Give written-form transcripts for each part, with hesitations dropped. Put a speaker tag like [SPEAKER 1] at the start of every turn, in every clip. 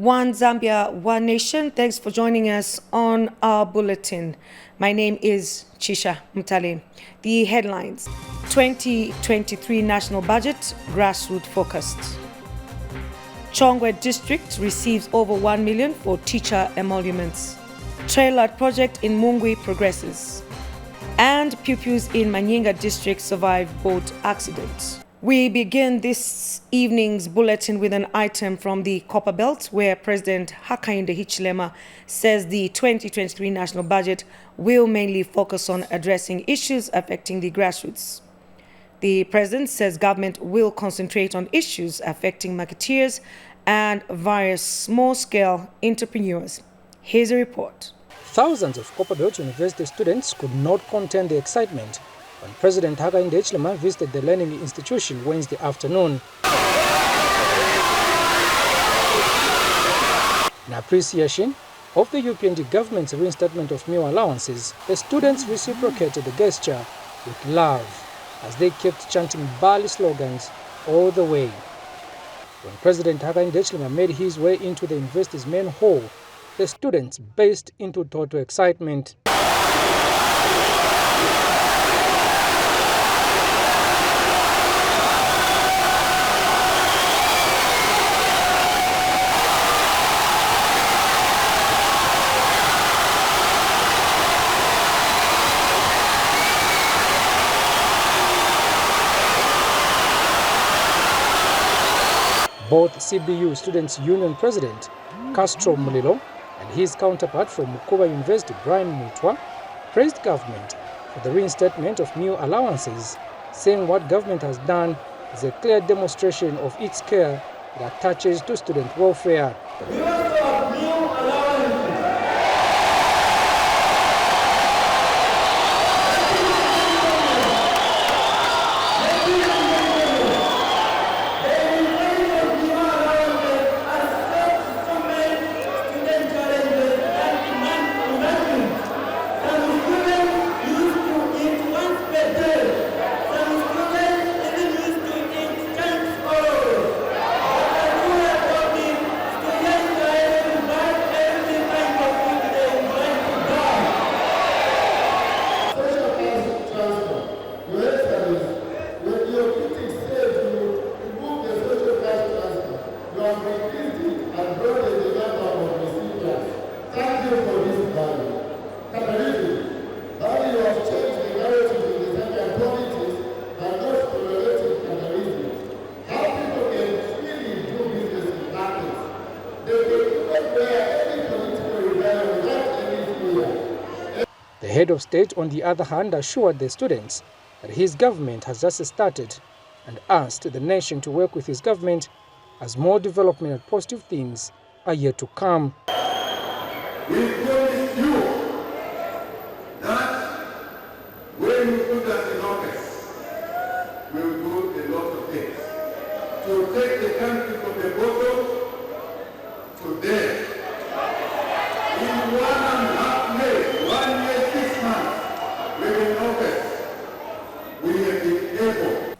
[SPEAKER 1] One Zambia, One Nation. Thanks for joining us on our bulletin. My name is Chisha Mtale. The headlines: 2023 National Budget, grassroots focused. Chongwe District receives over 1 million for teacher emoluments. Trailer project in Mungwi progresses. And pupils in Manyinga District survive boat accidents. We begin this evening's bulletin with an item from the Copper Belt, where President Hakainde Hichilema says the 2023 national budget will mainly focus on addressing issues affecting the grassroots. The president says government will concentrate on issues affecting marketeers and various small-scale entrepreneurs. Here's a report.
[SPEAKER 2] Thousands of Copperbelt University students could not contain the excitement when President Hakainde Hichilema visited the learning institution Wednesday afternoon. In appreciation of the UPND government's reinstatement of meal allowances, the students reciprocated the gesture with love as they kept chanting Bali slogans all the way. When President Hakainde Hichilema made his way into the university's main hall, the students burst into total excitement. Both CBU Students' Union President Castro Mulilo and his counterpart from Mukuba University, Brian Mutwa, praised government for the reinstatement of meal allowances, saying what government has done is a clear demonstration of its care that attaches to student welfare. The head of state, on the other hand, assured the students that his government has just started and asked the nation to work with his government as more development and positive things are yet to come.
[SPEAKER 3] We promise you that when we put us in office, we will do a lot of things to take the country from the bottom to there. In 1.5 years, 1 year, 6 months, we're in office. We have been able.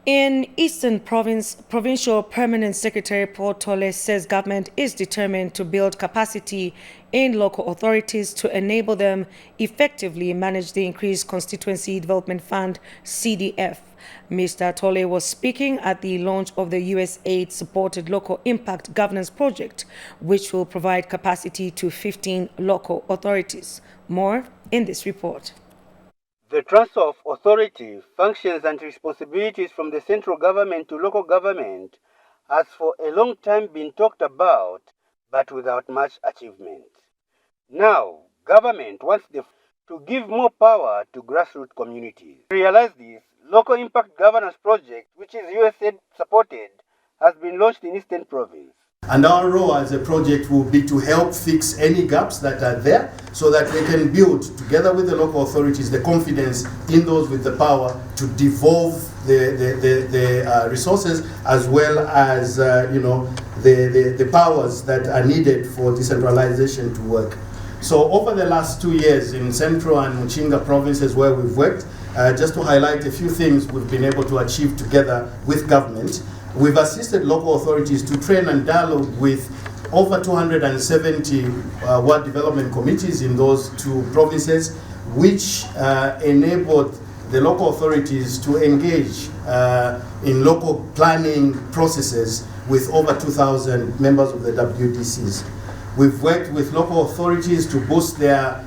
[SPEAKER 1] In Eastern Province, Provincial Permanent Secretary Paul Tole says government is determined to build capacity in local authorities to enable them effectively manage the increased Constituency Development Fund, CDF. Mr. Tole was speaking at the launch of the USAID-supported Local Impact Governance Project, which will provide capacity to 15 local authorities. More in this report.
[SPEAKER 4] The transfer of authority, functions and responsibilities from the central government to local government has for a long time been talked about, but without much achievement. Now, government wants to give more power to grassroots communities. To realize this, Local Impact Governance Project, which is USAID supported, has been launched in Eastern Province.
[SPEAKER 5] And our role as a project will be to help fix any gaps that are there so that we can build, together with the local authorities, the confidence in those with the power to devolve the resources as well as the powers that are needed for decentralization to work. So over the last 2 years in Central and Muchinga provinces where we've worked, just to highlight a few things we've been able to achieve together with government. We've assisted local authorities to train and dialogue with over 270 ward development committees in those two provinces, which enabled the local authorities to engage in local planning processes with over 2,000 members of the WDCs. We've worked with local authorities to boost their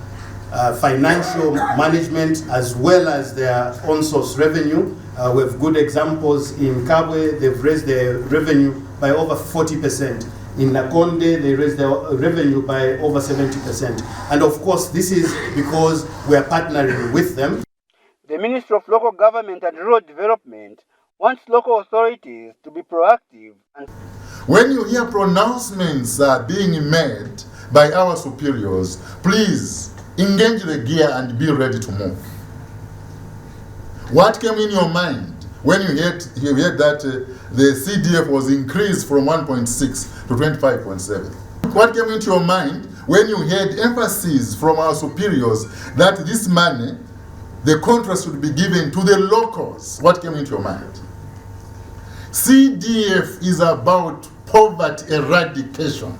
[SPEAKER 5] financial management as well as their on-source revenue. We have good examples in Kabwe. They've raised their revenue by over 40%. In Nakonde, they raised their revenue by over 70%. And of course, this is because we are partnering with them.
[SPEAKER 4] The Ministry of Local Government and Rural Development wants local authorities to be proactive. And
[SPEAKER 6] when you hear pronouncements being made by our superiors, please engage the gear and be ready to move. What came in your mind when you heard that the CDF was increased from 1.6 to 25.7? What came into your mind when you heard emphasis from our superiors that this money, the contrast should be given to the locals? What came into your mind? CDF is about poverty eradication.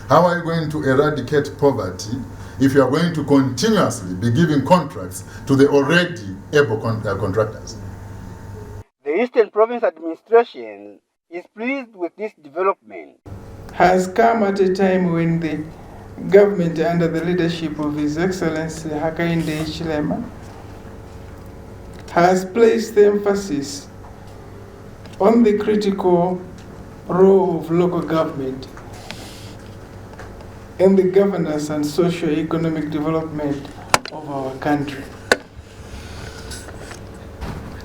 [SPEAKER 6] How are you going to eradicate poverty if you are going to continuously be giving contracts to the already able contractors?
[SPEAKER 4] The Eastern Province Administration is pleased with this development.
[SPEAKER 7] Has come at a time when the government, under the leadership of His Excellency Hakainde Hichilema, has placed the emphasis on the critical role of local government in the governance and socio-economic development of our country.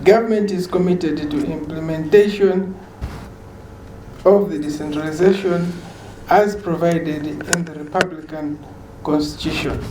[SPEAKER 7] Government is committed to implementation of the decentralization as provided in the Republican Constitution.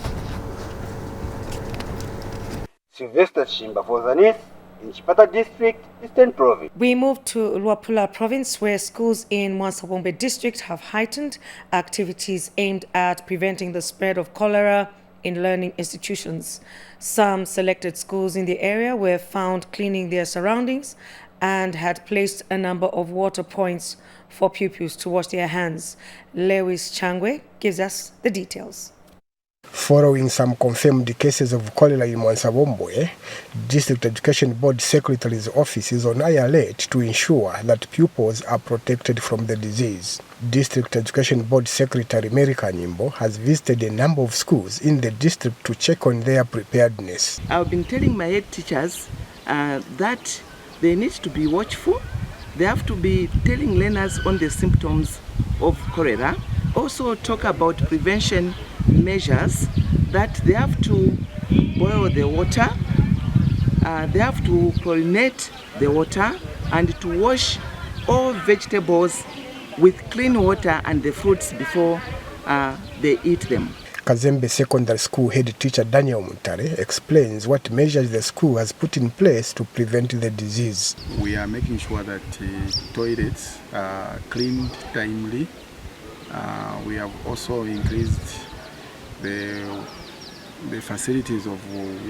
[SPEAKER 4] Sylvester Chimba for Zanis in Chipata District, Eastern Province.
[SPEAKER 1] We move to Luapula Province, where schools in Mwansabombe District have heightened activities aimed at preventing the spread of cholera in learning institutions. Some selected schools in the area were found cleaning their surroundings and had placed a number of water points for pupils to wash their hands. Lewis Changwe gives us the details.
[SPEAKER 8] Following some confirmed cases of cholera in Mwansabombe, District Education Board Secretary's office is on high alert to ensure that pupils are protected from the disease. District Education Board Secretary Mary Kanyimbo has visited a number of schools in the district to check on their preparedness.
[SPEAKER 9] I've been telling my head teachers that they need to be watchful. They have to be telling learners on the symptoms of cholera. Also talk about prevention measures, that they have to boil the water, they have to chlorinate the water, and to wash all vegetables with clean water and the fruits before they eat them.
[SPEAKER 8] Kazembe Secondary School head teacher Daniel Muntare explains what measures the school has put in place to prevent the disease.
[SPEAKER 10] We are making sure that toilets are cleaned timely. We have also increased the facilities of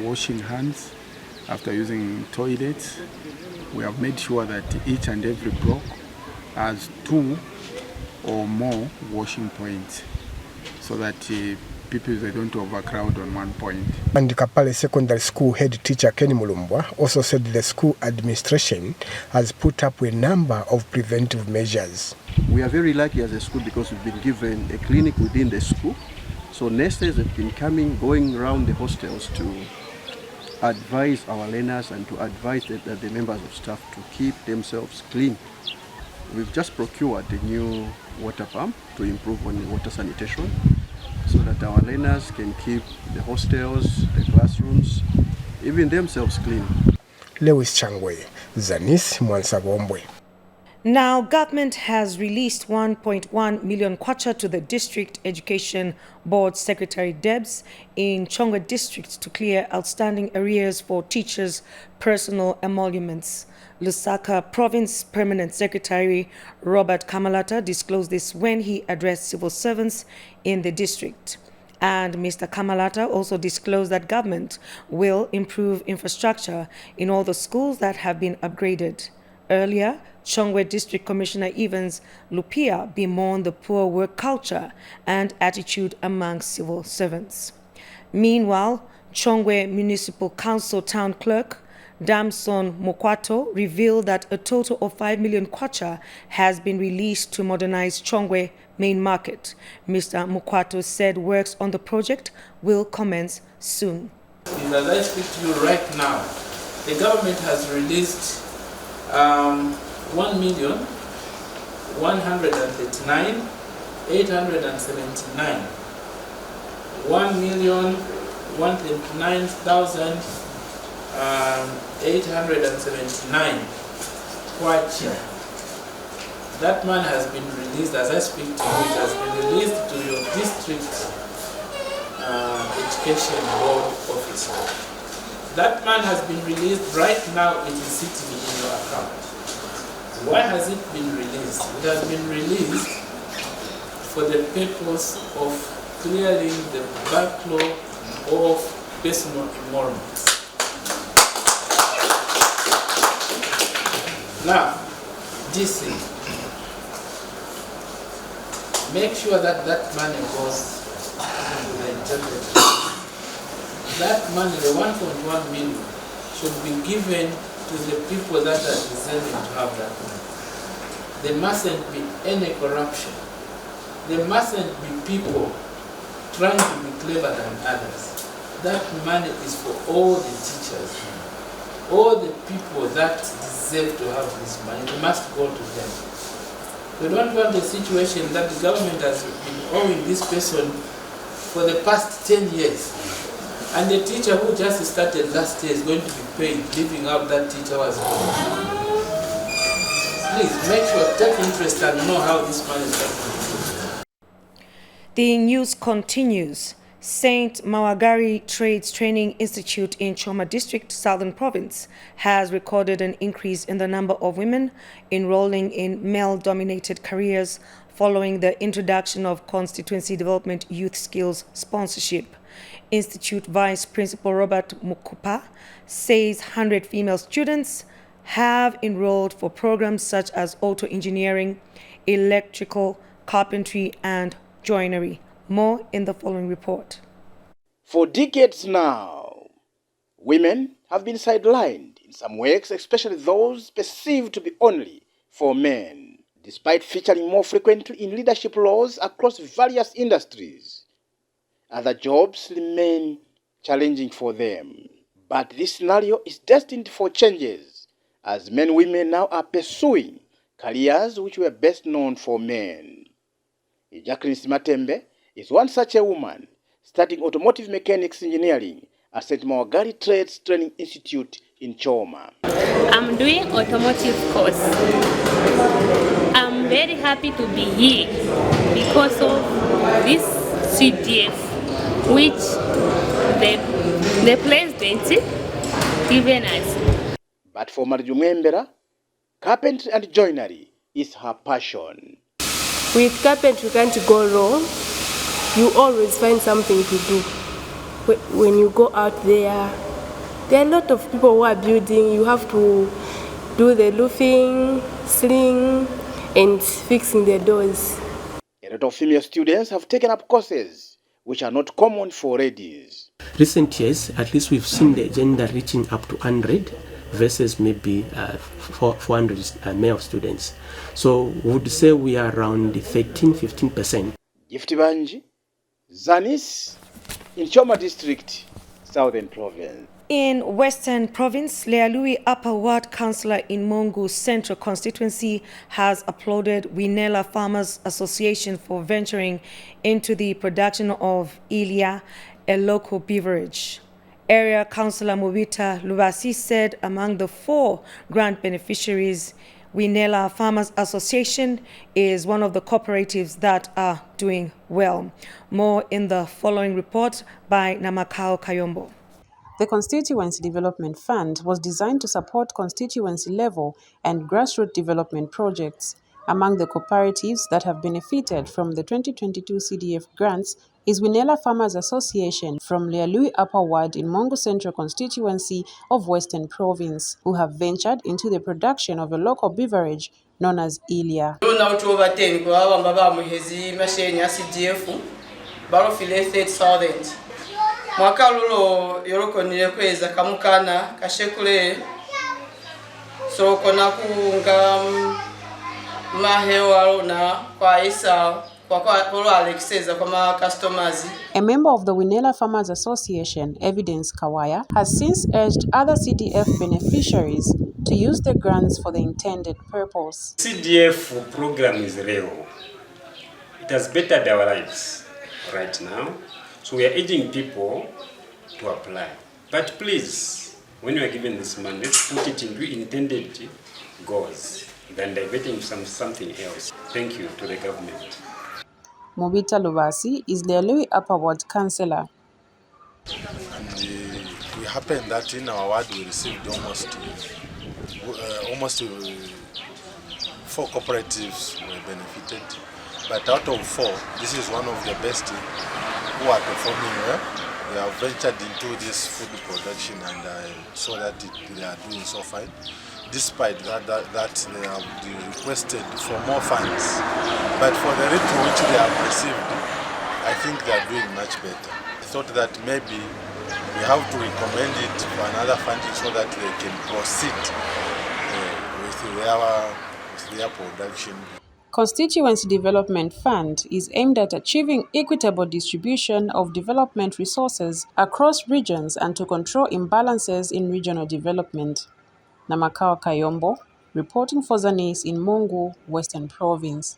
[SPEAKER 10] washing hands after using toilets. We have made sure that each and every block has 2 or more washing points so that people they don't overcrowd on one point.
[SPEAKER 8] And Kapale Secondary School head teacher Kenny Mulumbwa also said the school administration has put up a number of preventive measures.
[SPEAKER 11] We are very lucky as a school because we've been given a clinic within the school. So nurses have been going around the hostels to advise our learners and to advise the members of staff to keep themselves clean. We've just procured a new water pump to improve on the water sanitation so that our learners can keep the hostels, the classrooms, even themselves clean.
[SPEAKER 8] Lewis Changwe, Zanis, Mwansabombe.
[SPEAKER 1] Now, government has released 1.1 million kwacha to the District Education Board Secretary Debs in Chongwe District to clear outstanding arrears for teachers' personal emoluments. Lusaka Province Permanent Secretary Robert Kamalata disclosed this when he addressed civil servants in the district. And Mr. Kamalata also disclosed that government will improve infrastructure in all the schools that have been upgraded. Earlier, Chongwe District Commissioner Evans Lupia bemoaned the poor work culture and attitude among civil servants. Meanwhile, Chongwe Municipal Council Town Clerk Damson Mokwato revealed that a total of 5 million kwacha has been released to modernize Chongwe main market. Mr. Mokwato said works on the project will commence soon.
[SPEAKER 12] As I speak to you right now, the government has released 1,139,879, 1,139,879 kwacha. That man has been released. As I speak to you, it has been released to your district education board officer. That man has been released. Right now it is sitting in your account. Why has it been released? It has been released for the purpose of clearing the backlog of personal emoluments. Now, DC, make sure that that money goes to the interpreter. That money, the 1.1 million, should be given to the people that are deserving to have that money. There mustn't be any corruption. There mustn't be people trying to be clever than others. That money is for all the teachers, all the people that deserve to have this money. It must go to them. We don't want the situation that the government has been owing this person for the past 10 years. And the teacher who just started last year is going to be paid, leaving out that teacher was going. Please make sure, take interest and know how this money is going to be used.
[SPEAKER 1] The news continues. St. Mawagari Trades Training Institute in Choma District, Southern Province, has recorded an increase in the number of women enrolling in male-dominated careers following the introduction of Constituency Development Youth Skills Sponsorship. Institute Vice Principal Robert Mukupa says 100 female students have enrolled for programs such as auto engineering, electrical, carpentry, and joinery. More in the following report.
[SPEAKER 13] For decades now, women have been sidelined in some works, especially those perceived to be only for men. Despite featuring more frequently in leadership roles across various industries, other jobs remain challenging for them. But this scenario is destined for changes, as men and women now are pursuing careers which were best known for men. Jacqueline Simatembe is one such a woman, studying automotive mechanics engineering at St. Mawagari Trades Training Institute in Choma.
[SPEAKER 14] I'm doing automotive course. I'm very happy to be here because of this CDF, which the president given us.
[SPEAKER 13] But for Marju Mwembera, carpentry and joinery is her passion.
[SPEAKER 15] With carpentry, you can't go wrong. You always find something to do. When you go out there are a lot of people who are building. You have to do the roofing, ceiling, and fixing the doors.
[SPEAKER 13] A lot of female students have taken up courses which are not common for ladies.
[SPEAKER 16] Recent years, at least we've seen the gender reaching up to 100 versus maybe 400 male students. So we would say we are around 13-15%.
[SPEAKER 13] Gifty Banji, Zanis, in Choma District, Southern Province.
[SPEAKER 1] In Western Province, Lealui Upper Ward Councillor in Mongu Central Constituency has applauded Winela Farmers Association for venturing into the production of Ilia, a local beverage. Area Councillor Mubita Lubasi said among the 4 grant beneficiaries, Winela Farmers Association is one of the cooperatives that are doing well. More in the following report by Namakao Kayombo.
[SPEAKER 17] The Constituency Development Fund was designed to support constituency-level and grassroots development projects. Among the cooperatives that have benefited from the 2022 CDF grants is Winela Farmers Association from Lialui Upper Ward in Mongo Central constituency of Western Province, who have ventured into the production of a local beverage known as Ilia.
[SPEAKER 18] Mwaka lulo yoroko nilekweza kamukana kashekule so kona kuunga mahewa na kwa isa kwa Alexeza kwa customers.
[SPEAKER 17] A member of the Winela Farmers Association, Evidence Kawaya, has since urged other CDF beneficiaries to use the grants for the intended purpose.
[SPEAKER 19] CDF program is real. It has bettered our lives right now. So we are urging people to apply. But please, when you are given this money, let's put it into intended goals than diverting something else. Thank you to the government.
[SPEAKER 17] Mobita Lubasi is the Lialui Upper Ward councillor.
[SPEAKER 20] It happened that in our ward we received almost 4 cooperatives were benefited. But out of 4, this is one of the best who are performing well. They have ventured into this food production and I saw that they are doing so fine. Despite that they have requested for more funds. But for the rate to which they have received, I think they are doing much better. I thought that maybe we have to recommend it for another funding so that they can proceed with their production.
[SPEAKER 17] Constituency Development Fund is aimed at achieving equitable distribution of development resources across regions and to control imbalances in regional development. Namakao Kayombo, reporting for Zanis in Mongo, Western Province.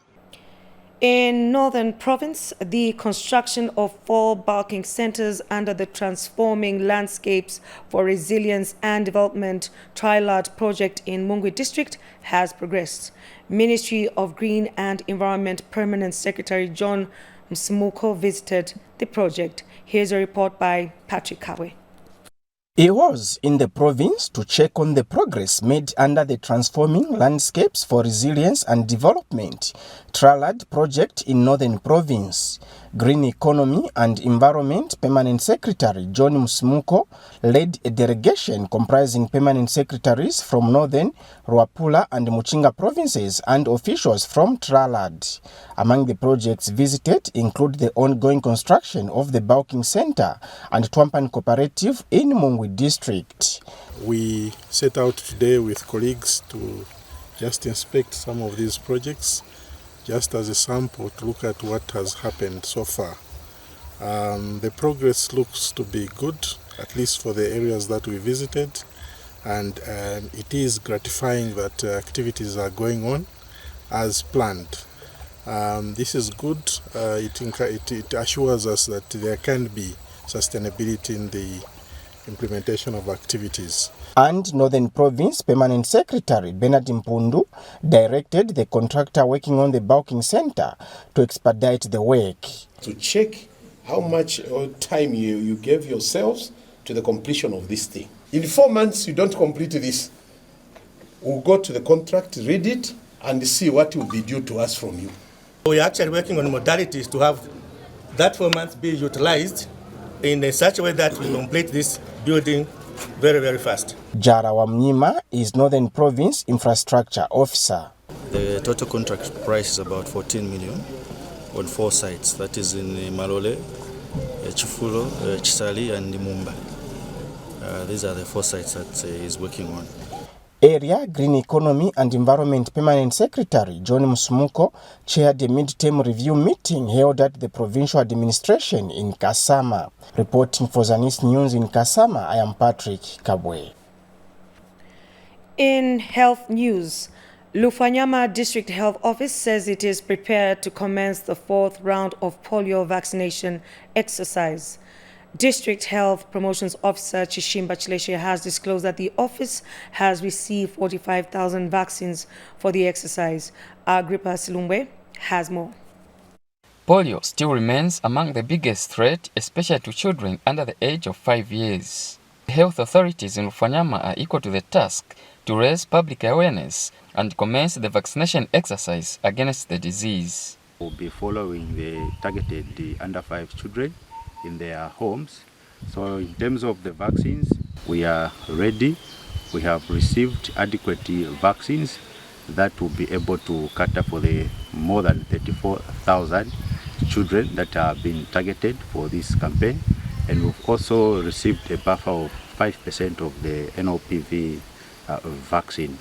[SPEAKER 1] In Northern Province, the construction of 4 bulking centers under the Transforming Landscapes for Resilience and Development Trilad project in Mungwe District has progressed. Ministry of Green and Environment Permanent Secretary John Msmuko visited the project. Here's a report by Patrick Kawe.
[SPEAKER 21] He was in the province to check on the progress made under the Transforming Landscapes for Resilience and Development Trilad project in Northern Province. Green Economy and Environment Permanent Secretary John Msmuko led a delegation comprising permanent secretaries from Northern, Ruapula and Muchinga provinces and officials from Trilad. Among the projects visited include the ongoing construction of the bulking center and Twampan Cooperative in Mungwe District.
[SPEAKER 20] We set out today with colleagues to just inspect some of these projects, just as a sample to look at what has happened so far. The progress looks to be good, at least for the areas that we visited, and it is gratifying that activities are going on as planned. This is good. It assures us that there can be sustainability in the implementation of activities.
[SPEAKER 21] And Northern Province Permanent Secretary Bernard Mpundu directed the contractor working on the bulking center to expedite the work.
[SPEAKER 22] To check how much time you gave yourselves to the completion of this thing. In 4 months you don't complete this. We'll go to the contract, read it, and see what will be due to us from you.
[SPEAKER 23] We are actually working on modalities to have that 4 months be utilized in such a way that we complete this building very, very fast.
[SPEAKER 21] Jara Wamnyima is Northern Province Infrastructure Officer.
[SPEAKER 24] The total contract price is about 14 million on 4 sites. That is in Malole, Chifulo, Chisali and Mumba. These are the 4 sites that he's working on.
[SPEAKER 21] Area Green Economy and Environment Permanent Secretary John Msmuko chaired a mid-term review meeting held at the provincial administration in Kasama. Reporting for Zanis News in Kasama, I am Patrick Kabwe.
[SPEAKER 1] In health news, Lufanyama District Health Office says it is prepared to commence the 4th round of polio vaccination exercise. District Health Promotions Officer Chishimba Chileshe has disclosed that the office has received 45,000 vaccines for the exercise. Agrippa Silumwe has more.
[SPEAKER 25] Polio still remains among the biggest threat, especially to children under the age of 5 years. The health authorities in Lufanyama are equal to the task to raise public awareness and commence the vaccination exercise against the disease.
[SPEAKER 2] We'll be following the targeted under 5 children in their homes. So in terms of the vaccines, we are ready. We have received adequate vaccines that will be able to cater for the more than 34,000 children that are being targeted for this campaign. And we've also received a buffer of 5% of the NOPV vaccine.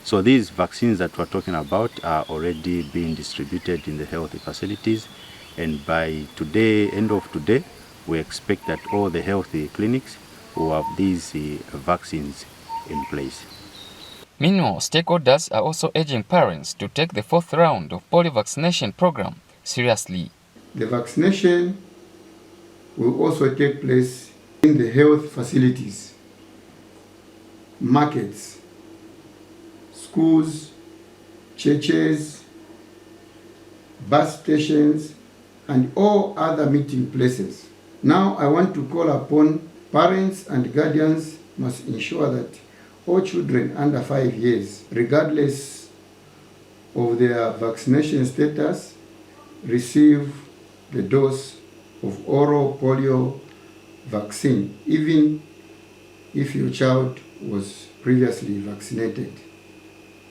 [SPEAKER 2] So these vaccines that we're talking about are already being distributed in the health facilities, and by today, end of today, we expect that all the healthy clinics will have these vaccines in place.
[SPEAKER 25] Meanwhile, stakeholders are also urging parents to take the 4th round of polio vaccination program seriously.
[SPEAKER 3] The vaccination will also take place in the health facilities, markets, schools, churches, bus stations, and all other meeting places. Now I want to call upon parents and guardians must ensure that all children under 5 years, regardless of their vaccination status, receive the dose of oral polio vaccine, even if your child was previously vaccinated.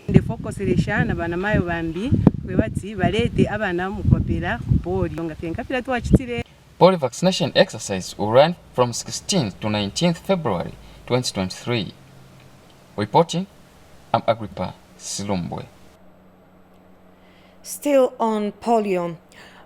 [SPEAKER 5] Ndefokoseresha na bana mayo bambi kwebati balete abana mukopera polio nga fenkapira twachitire.
[SPEAKER 25] Polio vaccination exercise will run from 16th to 19th February 2023. Reporting, I'm Agrippa Silumbwe.
[SPEAKER 1] Still on polio,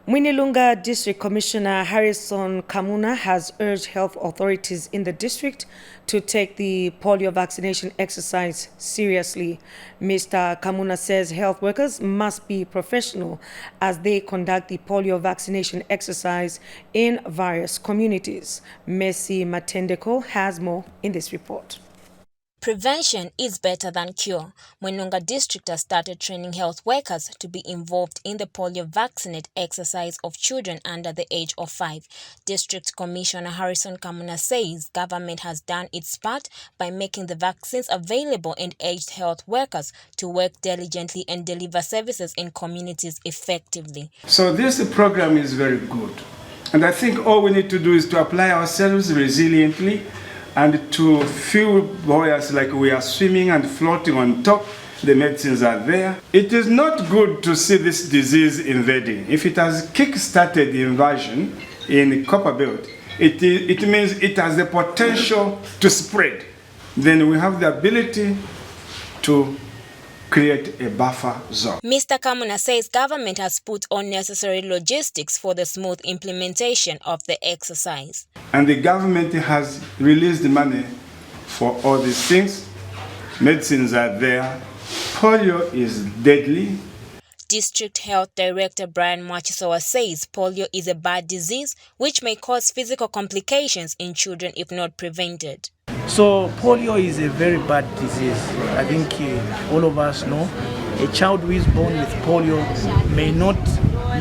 [SPEAKER 1] Mwinilunga District Commissioner Harrison Kamuna has urged health authorities in the district to take the polio vaccination exercise seriously. Mr. Kamuna says health workers must be professional as they conduct the polio vaccination exercise in various communities. Messi Matendeko has more in this report.
[SPEAKER 6] Prevention is better than cure. Mwenonga District has started training health workers to be involved in the polio vaccinate exercise of children under the age of 5. District Commissioner Harrison Kamuna says government has done its part by making the vaccines available and urged health workers to work diligently and deliver services in communities effectively.
[SPEAKER 7] So this program is very good. And I think all we need to do is to apply ourselves resiliently and to feel buoyant like we are swimming and floating on top. The medicines are there. It is not good to see this disease invading. If it has kick-started the invasion in Copper Belt, it means it has the potential to spread. Then we have the ability to create a buffer zone.
[SPEAKER 6] Mr. Kamuna says government has put on necessary logistics for the smooth implementation of the exercise.
[SPEAKER 7] And the government has released the money for all these things. Medicines are there. Polio is deadly.
[SPEAKER 6] District Health Director Brian Mwachisowa says polio is a bad disease which may cause physical complications in children if not prevented.
[SPEAKER 26] So polio is a very bad disease. I think all of us know a child who is born with polio may not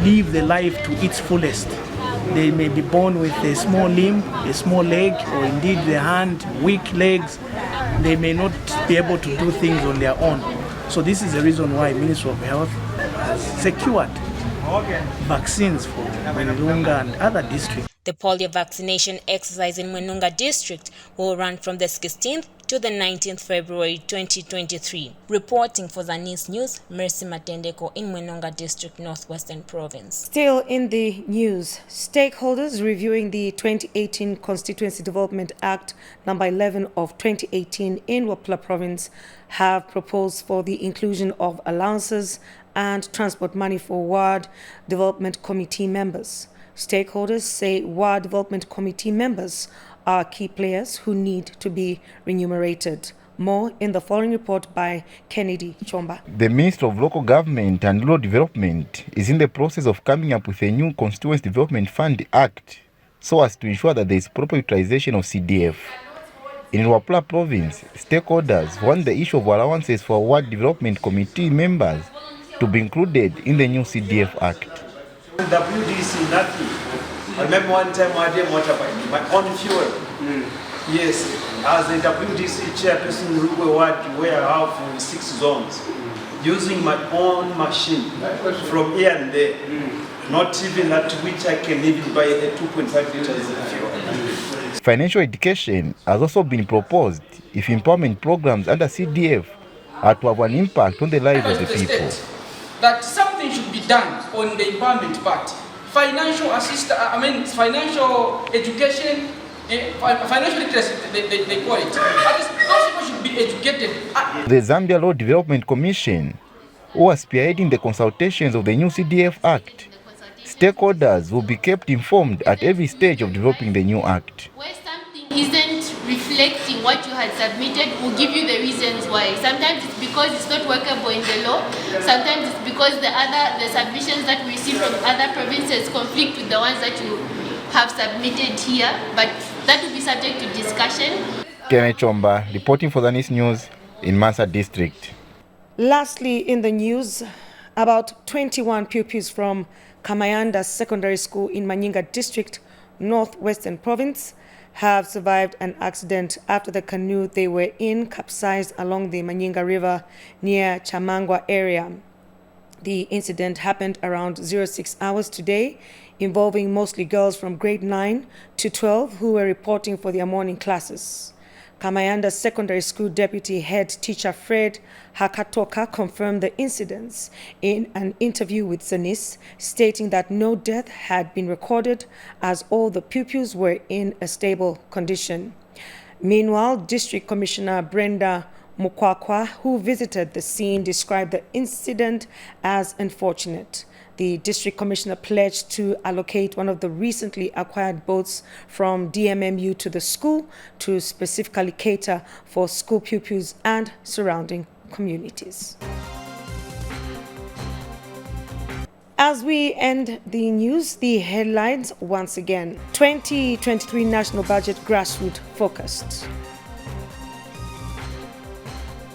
[SPEAKER 26] live the life to its fullest. They may be born with a small limb, a small leg, or indeed the hand, weak legs. They may not be able to do things on their own. So this is the reason why Ministry of Health has secured vaccines for Mwenonga and other districts.
[SPEAKER 6] The polio vaccination exercise in Mwenonga District will run from the 16th to the 19th February 2023. Reporting for Zanis News, Mercy Matendeko in Mwenonga District, Northwestern Province.
[SPEAKER 1] Still in the news, stakeholders reviewing the 2018 Constituency Development Act number 11 of 2018 in Wapula Province have proposed for the inclusion of allowances and transport money for Ward Development Committee members. Stakeholders say Ward Development Committee members are key players who need to be remunerated. More in the following report by Kennedy Chomba.
[SPEAKER 27] The Minister of Local Government and Rural Development is in the process of coming up with a new Constituency Development Fund Act so as to ensure that there is proper utilization of CDF. In Wapula Province, stakeholders want the issue of allowances for Ward Development Committee members to be included in the new CDF Act.
[SPEAKER 28] WDC, nothing. I remember one time I did motorbike, my own fuel. Yes, as a WDC chairperson in Rugwe Ward, where I have 6 zones. using my own machine from here and there. Not even that which I can even buy a 2.5 liters of fuel.
[SPEAKER 27] Financial education has also been proposed if empowerment programs under CDF are to have an impact on the lives of the people.
[SPEAKER 4] That something should be done on the empowerment part. Financial financial education, financial literacy, they call it. At least those people should be educated.
[SPEAKER 27] The Zambia Law Development Commission, who are spearheading the consultations of the new CDF Act, stakeholders will be kept informed at every stage of developing the new act.
[SPEAKER 8] Where something isn't reflecting what you had submitted, will give you the reasons why. Sometimes it's because it's not workable in the law. Sometimes it's because the submissions that we receive from other provinces conflict with the ones that you have submitted here. But that will be subject to discussion.
[SPEAKER 27] Kene Chomba, reporting for Zanis News in Mansa District.
[SPEAKER 1] Lastly, in the news, about 21 pupils from Kamayanda Secondary School in Manyinga District, Northwestern Province, have survived an accident after the canoe they were in capsized along the Manyinga River near Chamangwa area. The incident happened around 06 hours today, involving mostly girls from grade 9 to 12 who were reporting for their morning classes. Kamayanda Secondary School Deputy Head Teacher Fred Hakatoka confirmed the incidents in an interview with Zanis, stating that no death had been recorded as all the pupils were in a stable condition. Meanwhile, District Commissioner Brenda Mukwakwa, who visited the scene, described the incident as unfortunate. The district commissioner pledged to allocate one of the recently acquired boats from DMMU to the school to specifically cater for school pupils and surrounding communities. As we end the news, the headlines once again. 2023 National Budget grassroots focused.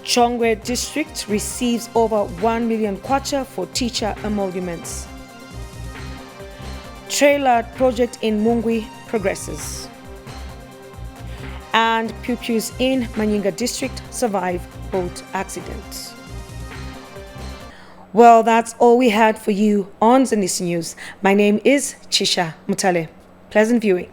[SPEAKER 1] Chongwe District receives over 1 million kwacha for teacher emoluments. Trailer project in Mungwi progresses. And pupils in Manyinga District survive boat accidents. Well, that's all we had for you on Zanis News. My name is Chisha Mutale. Pleasant viewing.